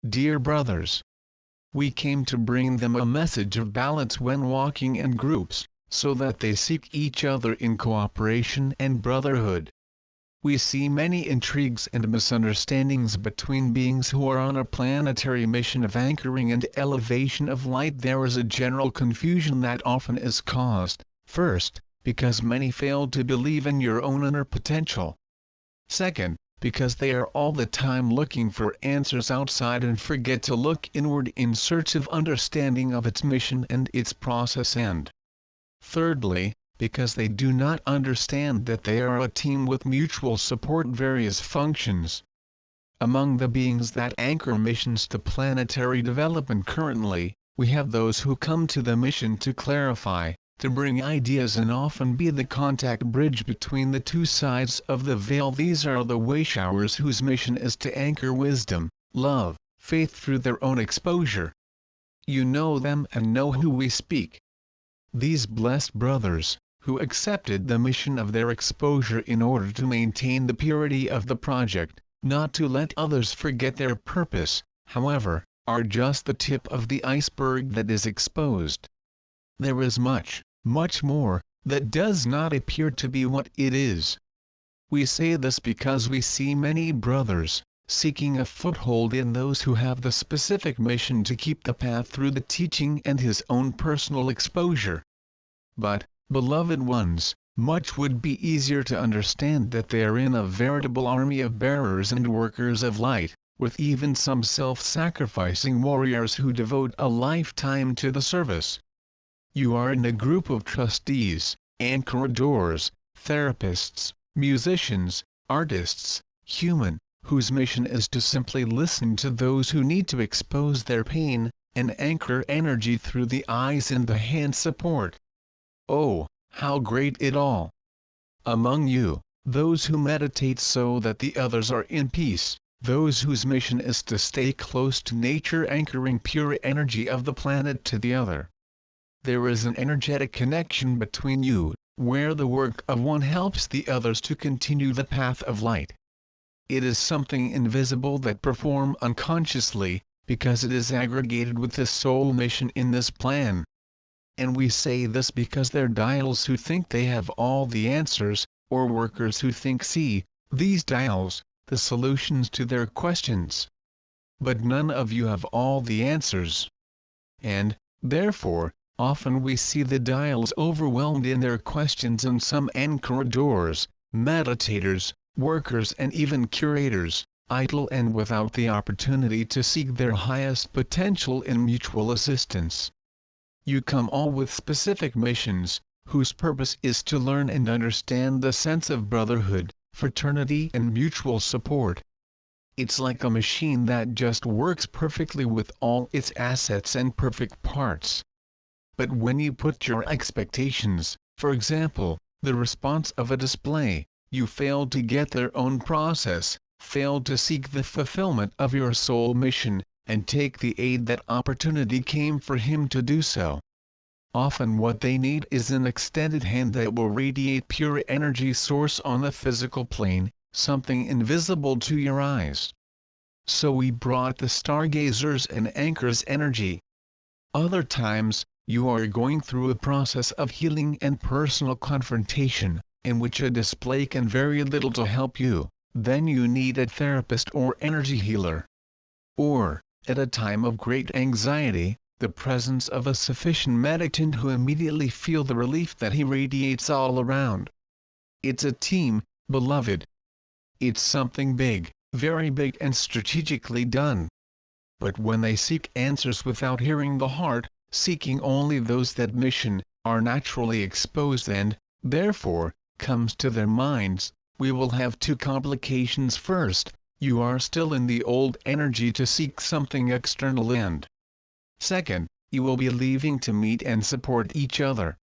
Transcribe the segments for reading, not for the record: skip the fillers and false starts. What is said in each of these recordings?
Dear brothers, we came to bring them a message of balance when walking in groups, so that they seek each other in cooperation and brotherhood. We see many intrigues and misunderstandings between beings who are on a planetary mission of anchoring and elevation of light. There is a general confusion that often is caused, first, because many fail to believe in your own inner potential. Second, because they are all the time looking for answers outside and forget to look inward in search of understanding of its mission and its process. And thirdly, because they do not understand that they are a team with mutual support various functions. Among the beings that anchor missions to planetary development currently, we have those who come to the mission to clarify, to bring ideas and often be the contact bridge between the two sides of the veil. These are the wayshowers whose mission is to anchor wisdom, love, faith through their own exposure. You know them and know who we speak. These blessed brothers, who accepted the mission of their exposure in order to maintain the purity of the project, not to let others forget their purpose, however, are just the tip of the iceberg that is exposed. There is much, much more, that does not appear to be what it is. We say this because we see many brothers, seeking a foothold in those who have the specific mission to keep the path through the teaching and his own personal exposure. But, beloved ones, much would be easier to understand that they are in a veritable army of bearers and workers of light, with even some self-sacrificing warriors who devote a lifetime to the service. You are in a group of trustees, anchoradors, therapists, musicians, artists, human, whose mission is to simply listen to those who need to expose their pain, and anchor energy through the eyes and the hand support. Oh, how great it all! Among you, those who meditate so that the others are in peace, those whose mission is to stay close to nature anchoring pure energy of the planet to the other. There is an energetic connection between you, where the work of one helps the others to continue the path of light. It is something invisible that perform unconsciously, because it is aggregated with the soul mission in this plan. And we say this because they're dials who think they have all the answers, or workers who think see, these dials, the solutions to their questions. But none of you have all the answers. And, therefore, often we see the dials overwhelmed in their questions, and some anchoradors, meditators, workers and even curators, idle and without the opportunity to seek their highest potential in mutual assistance. You come all with specific missions, whose purpose is to learn and understand the sense of brotherhood, fraternity and mutual support. It's like a machine that just works perfectly with all its assets and perfect parts. But when you put your expectations, for example, the response of a display, you fail to get their own process, fail to seek the fulfillment of your soul mission, and take the aid that opportunity came for him to do so. Often what they need is an extended hand that will radiate pure energy source on the physical plane, something invisible to your eyes. So we brought the stargazers and anchors energy. Other times, you are going through a process of healing and personal confrontation, in which a display can very little to help you, then you need a therapist or energy healer. Or, at a time of great anxiety, the presence of a sufficient meditant who immediately feel the relief that he radiates all around. It's a team, beloved. It's something big, very big and strategically done. But when they seek answers without hearing the heart, seeking only those that mission, are naturally exposed and, therefore, comes to their minds, we will have two complications. First, you are still in the old energy to seek something external, and second, you will be leaving to meet and support each other.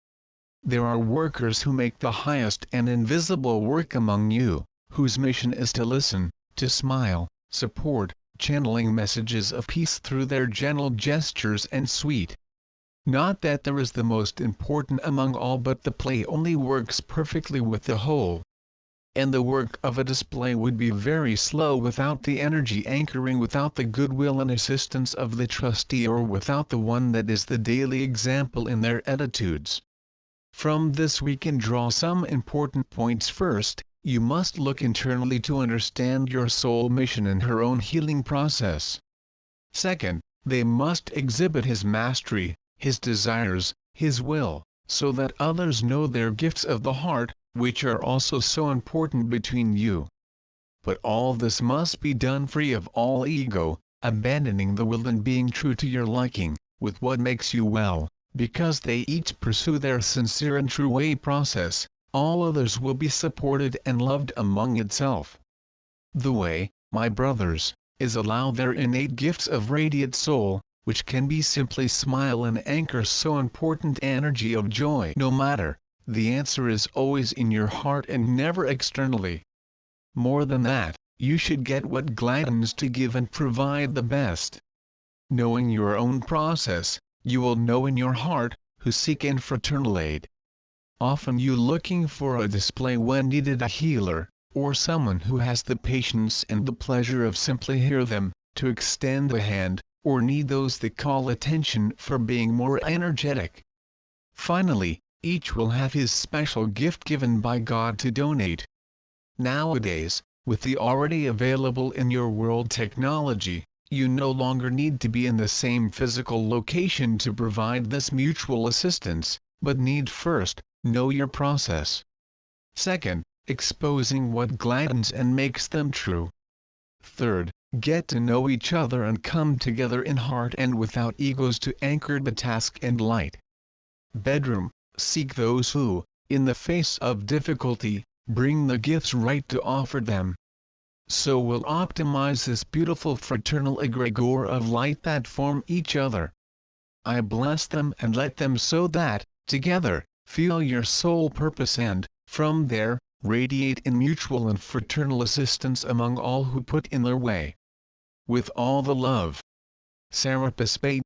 There are workers who make the highest and invisible work among you, whose mission is to listen, to smile, support, channeling messages of peace through their gentle gestures and sweet. Not that there is the most important among all, but the play only works perfectly with the whole. and the work of a display would be very slow without the energy anchoring, without the goodwill and assistance of the trustee, or without the one that is the daily example in their attitudes. From this we can draw some important points. First, you must look internally to understand your soul mission and her own healing process. Second, they must exhibit his mastery, his desires, his will, so that others know their gifts of the heart, which are also so important between you. But all this must be done free of all ego, abandoning the will and being true to your liking, with what makes you well, because they each pursue their sincere and true way process, all others will be supported and loved among itself. The way, my brothers, is allow their innate gifts of radiant soul, which can be simply smile and anchor so important energy of joy. No matter, the answer is always in your heart and never externally. More than that, you should get what gladdens to give and provide the best. Knowing your own process, you will know in your heart, who seek in fraternal aid. Often you looking for a display when needed a healer, or someone who has the patience and the pleasure of simply hear them, to extend the hand, or need those that call attention for being more energetic. Finally, each will have his special gift given by God to donate. Nowadays, with the already available in your world technology, you no longer need to be in the same physical location to provide this mutual assistance, but need first, know your process. Second, exposing what gladdens and makes them true. Third, get to know each other and come together in heart and without egos to anchor the task and light. Bedroom, seek those who, in the face of difficulty, bring the gifts right to offer them. So we'll optimize this beautiful fraternal egregore of light that form each other. I bless them and let them so that, together, feel your soul purpose and, from there, radiate in mutual and fraternal assistance among all who put in their way. With all the love. Serapis Bey.